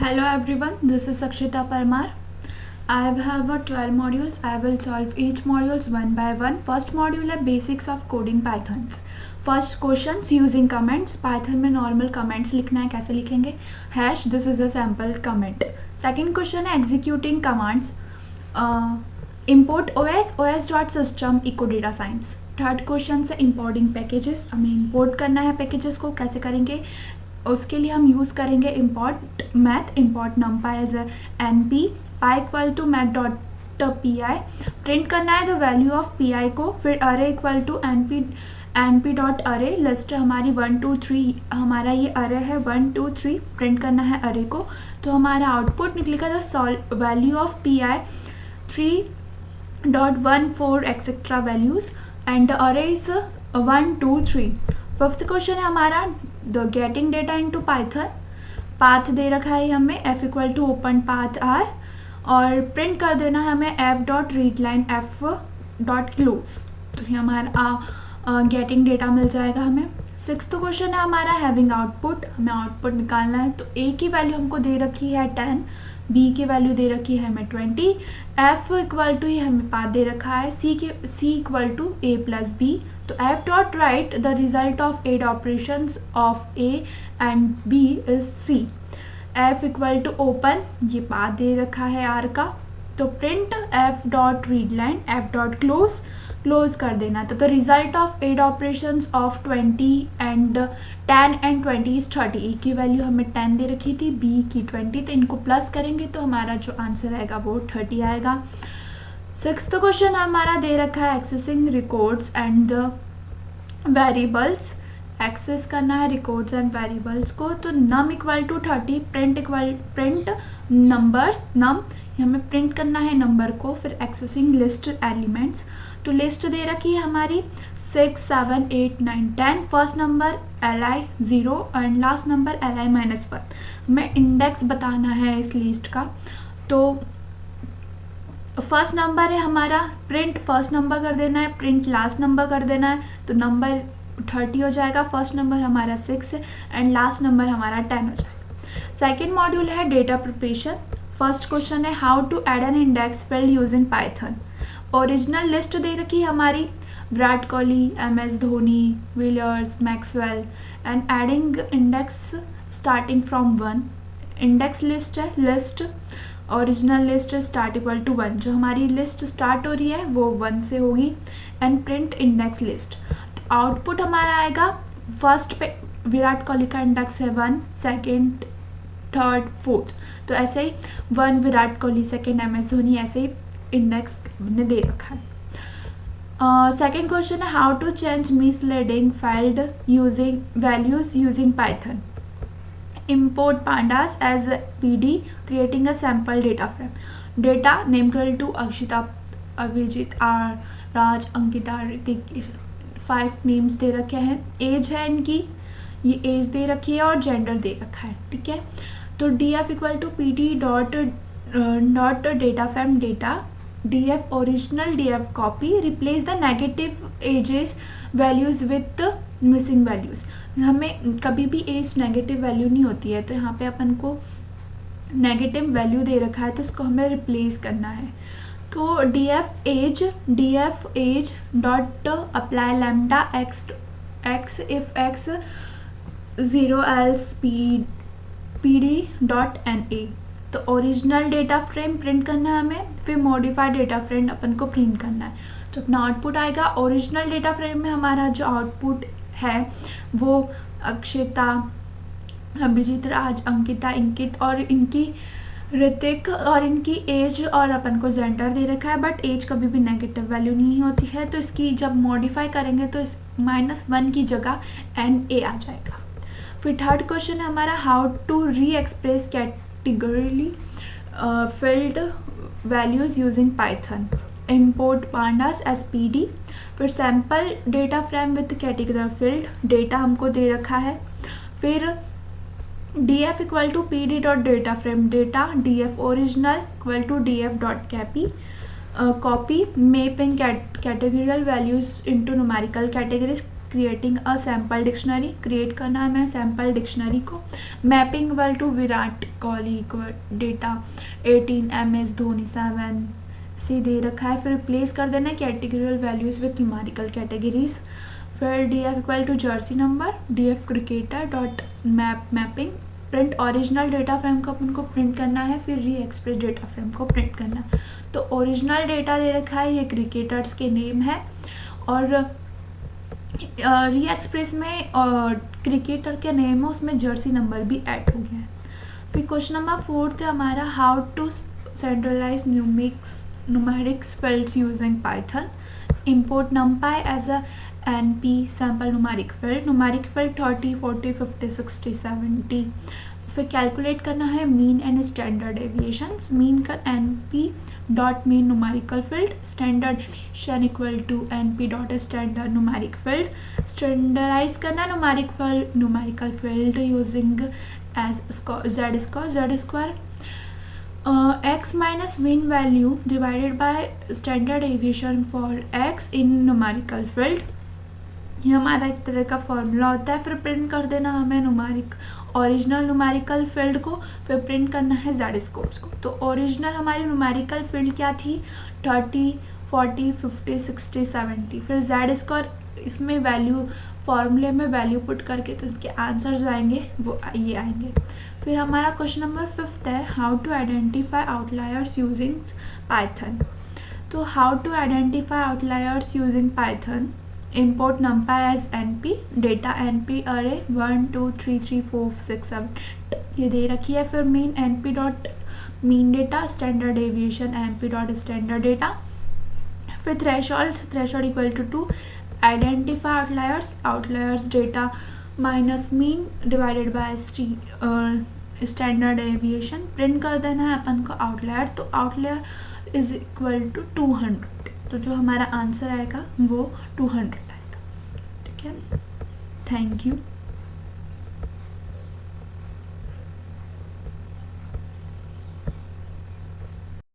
Hello everyone, this is Akshita Parmar. I have 12 modules. I will solve each modules one by one. First module है Basics of Coding Pythons. First questions using comments. Python में normal comments लिखना है, कैसे लिखेंगे? Hash, this is a sample comment. Second question है Executing commands. Import os.system echo data science. Third question से importing packages, हमें import करना है पैकेजेस को, कैसे करेंगे? उसके लिए हम यूज़ करेंगे import math, import numpy as N P pi equal to math dot P I. Print करना है the value of P I को, फिर array equal to N P dot array. List हमारी 1 2 3, हमारा ये अरे है 1 2 3, प्रिंट करना है अरे को. तो हमारा आउटपुट निकलेगा the value of P I 3.14 etcetera values and the array is 1 2 3. Fifth question है हमारा the getting data into Python. Path दे रखा है हमें F equal to open path R, और प्रिंट कर देना है हमें F dot read line F dot close. तो ये हमारा गेटिंग डेटा मिल जाएगा हमें. सिक्स्थ क्वेश्चन है हमारा हैविंग आउटपुट. हमें आउटपुट निकालना है. तो ए की वैल्यू हमको दे रखी है 10, बी की वैल्यू दे रखी है हमें 20, एफ इक्वल टू ये हमें पाथ दे रखा है C equal to A plus B. तो F dot write the result of add operations of A and B is C. F equal to open, ये पाथ दे रखा है आर का. तो print F dot read line F dot close कर देना. तो the result of add operations of 20 and 10 and 20 is 30. A की वैल्यू हमें 10 दे रखी थी, बी की 20, तो इनको प्लस करेंगे तो हमारा जो आंसर आएगा वो 30 आएगा. सिक्स्थ क्वेश्चन हमारा दे रखा है accessing records and variables. Access करना है रिकॉर्ड्स एंड वेरिएबल्स को. तो num equal to 30, print numbers num, हमें प्रिंट करना है नंबर को. फिर एक्सेसिंग लिस्ट एलिमेंट्स. तो लिस्ट दे रखी है हमारी 6 7 8 9 10. First number li 0 and last number li -1. हमें इंडेक्स बताना है इस लिस्ट का. तो फर्स्ट नंबर है हमारा, प्रिंट फर्स्ट नंबर कर देना है, प्रिंट लास्ट नंबर कर देना है. तो नंबर 30 हो जाएगा. फर्स्ट नंबर हमारा 6 है एंड लास्ट नंबर हमारा 10 हो जाएगा. सेकेंड मॉड्यूल है डेटा प्रिपरेशन. फर्स्ट क्वेश्चन है how to add an index field using Python. Original list दे रखी है हमारी Virat Kohli, MS Dhoni, Villiers, Maxwell and adding index starting from 1. Index list है, list original list start equal to 1. जो हमारी list start हो रही है वो 1 से होगी. And print index list. तो आउटपुट हमारा आएगा फर्स्ट पे विराट कोहली का इंडेक्स है 1, सेकेंड, थर्ड, फोर्थ. तो ऐसे ही 1 विराट कोहली, सेकेंड MS धोनी, ऐसे ही इंडेक्स ने दे रखा है. सेकेंड क्वेश्चन है how to change misleading field using values using Python. Import pandas as PD, creating a sample data frame. Data name equal to Akshita, Abhijit, Raj, Ankita, Ritik. 5 names दे रखे हैं. As है इनकी, ये as they रखी है और gender दे रखा है. ठीक है. तो DF equal to PD dot data frame data DF original DF copy replace the negative ages values with missing values. हमें कभी भी एज नेगेटिव वैल्यू नहीं होती है, तो यहाँ पे अपन को नेगेटिव वैल्यू दे रखा है तो उसको हमें रिप्लेस करना है. तो DF age dot apply lambda x if x 0 else PD dot NA. तो ओरिजिनल डेटा फ्रेम प्रिंट करना है हमें, फिर मॉडिफाइड डेटा फ्रेम अपन को प्रिंट करना है. तो अपना आउटपुट आएगा. ओरिजिनल डेटा फ्रेम में हमारा जो आउटपुट है वो अक्षिता, अभिजीत, राज, अंकिता, इंकित और इनकी ऋतिक और इनकी एज और अपन को जेंडर दे रखा है. बट एज कभी भी नेगेटिव वैल्यू नहीं होती है, तो इसकी जब मॉडिफाई करेंगे तो इस -1 की जगह NA आ जाएगा. फिर थर्ड क्वेश्चन है हमारा how to re express categorically field values using Python. इम्पोर्ट pandas as PD. फिर sample data frame with category field. Data हमको दे रखा है. फिर DF equal to PD dot data frame data DF original equal to DF dot copy mapping categorical values into numerical categories. Creating a sample dictionary, create करना है हमें sample dictionary को। Mapping well to Virat Kohli data 18 MS Dhoni 7 से दे रखा है। फिर replace कर देना है categorical values with numerical categories. फिर DF equal to jersey number, DF cricketer dot mapping, print original data frame को अपन को प्रिंट करना है, फिर री एक्सप्रेस डेटा फ्रेम को प्रिंट करना है। तो ओरिजिनल डेटा दे रखा है, ये क्रिकेटर्स के नेम है, और री एक्सप्रेस में क्रिकेटर के नेम है, उसमें जर्सी नंबर भी ऐड हो गया है। फिर क्वेश्चन नंबर 4 है हमारा, how to centralize numerics fields using Python. Import numpy as a NP sample numeric field 30, 40, 50, 60, 70। फिर कैलकुलेट करना है mean and standard deviations. Mean का NP dot mean numerical field, standard deviation equal to NP dot standard numeric field. Standardize करना numerical field using as z square x minus mean value divided by standard deviation for x in numerical field. ये हमारा एक तरह का formula होता है। फिर print कर देना हमें ओरिजिनल न्यूमेरिकल फील्ड को, फिर प्रिंट करना है जेड स्कोर्स को। तो ओरिजिनल हमारी न्यूमेरिकल फील्ड क्या थी, 30, 40, 50, 60, 70। फिर जेड स्कोर, इसमें वैल्यू फॉर्मूले में वैल्यू पुट करके तो इसके आंसर जो आएंगे वो ये आएंगे। फिर हमारा क्वेश्चन नंबर 5 है, how to identify outliers using Python. तो how to identify outliers using Python, import numpy as NP, data NP array 1 2 3 3 4 6 7 ये दे रखी है। फिर mean NP dot mean data, standard deviation NP dot standard data. फिर threshold equal to 2, identify outliers data minus mean divided by standard deviation. Print कर देना है अपन को outlier, तो आउटलायर इज इक्वल टू 200। तो जो हमारा आंसर आएगा वो 200 आएगा। ठीक है, थैंक यू।